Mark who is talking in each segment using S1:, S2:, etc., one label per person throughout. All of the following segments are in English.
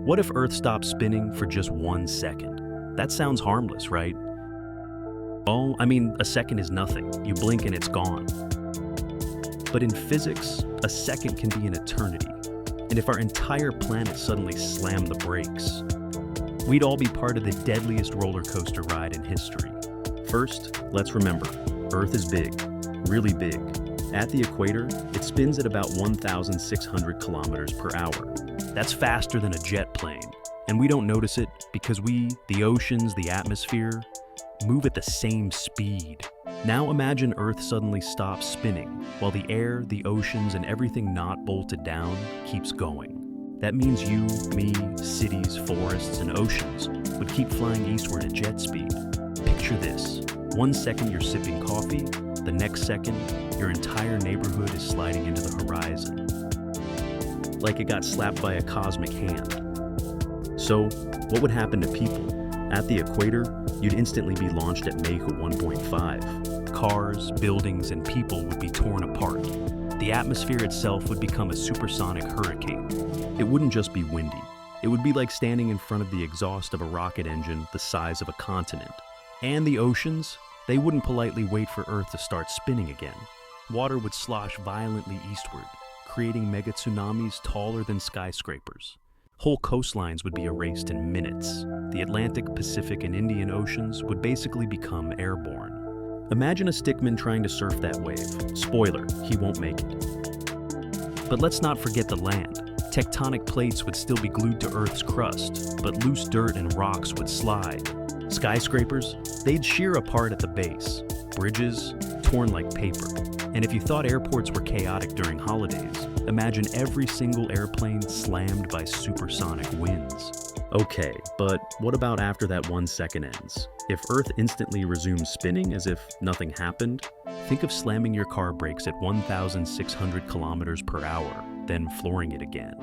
S1: What if Earth stopped spinning for just 1 second? That sounds harmless, right? Oh, I mean, a second is nothing. You blink and it's gone. But in physics, a second can be an eternity. And if our entire planet suddenly slammed the brakes, we'd all be part of the deadliest roller coaster ride in history. First, let's remember, Earth is big, really big. At the equator, it spins at about 1,600 kilometers per hour. That's faster than a jet plane. And we don't notice it because we, the oceans, the atmosphere, move at the same speed. Now imagine Earth suddenly stops spinning, while the air, the oceans, and everything not bolted down keeps going. That means you, me, cities, forests, and oceans would keep flying eastward at jet speed. Picture this. 1 second you're sipping coffee, the next second, your entire neighborhood is sliding into the horizon. Like it got slapped by a cosmic hand. So, what would happen to people? At the equator, you'd instantly be launched at Mach 1.5. Cars, buildings, and people would be torn apart. The atmosphere itself would become a supersonic hurricane. It wouldn't just be windy. It would be like standing in front of the exhaust of a rocket engine the size of a continent. And the oceans, they wouldn't politely wait for Earth to start spinning again. Water would slosh violently eastward, creating mega tsunamis taller than skyscrapers. Whole coastlines would be erased in minutes. The Atlantic, Pacific, and Indian Oceans would basically become airborne. Imagine a stickman trying to surf that wave. Spoiler, he won't make it. But let's not forget the land. Tectonic plates would still be glued to Earth's crust, but loose dirt and rocks would slide. Skyscrapers, they'd shear apart at the base. Bridges, torn like paper. And if you thought airports were chaotic during holidays, imagine every single airplane slammed by supersonic winds. Okay, but what about after that 1 second ends? If Earth instantly resumes spinning as if nothing happened, think of slamming your car brakes at 1,600 kilometers per hour, then flooring it again.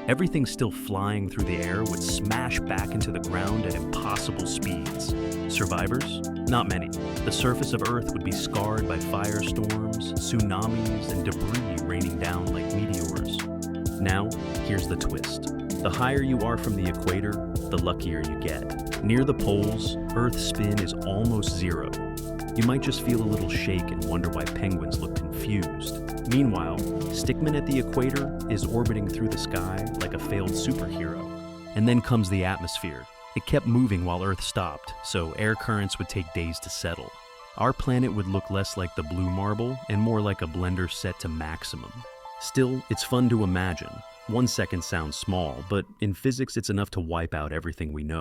S1: Everything still flying through the air would smash back into the ground at impossible speeds. Survivors? Not many. The surface of Earth would be scarred by firestorms, tsunamis, and debris raining down like meteors. Now, here's the twist. The higher you are from the equator, the luckier you get. Near the poles, Earth's spin is almost zero. You might just feel a little shake and wonder why penguins look confused. Meanwhile, Stickman at the equator is orbiting through the sky like a failed superhero. And then comes the atmosphere. It kept moving while Earth stopped, so air currents would take days to settle. Our planet would look less like the blue marble and more like a blender set to maximum. Still, it's fun to imagine. 1 second sounds small, but in physics it's enough to wipe out everything we know.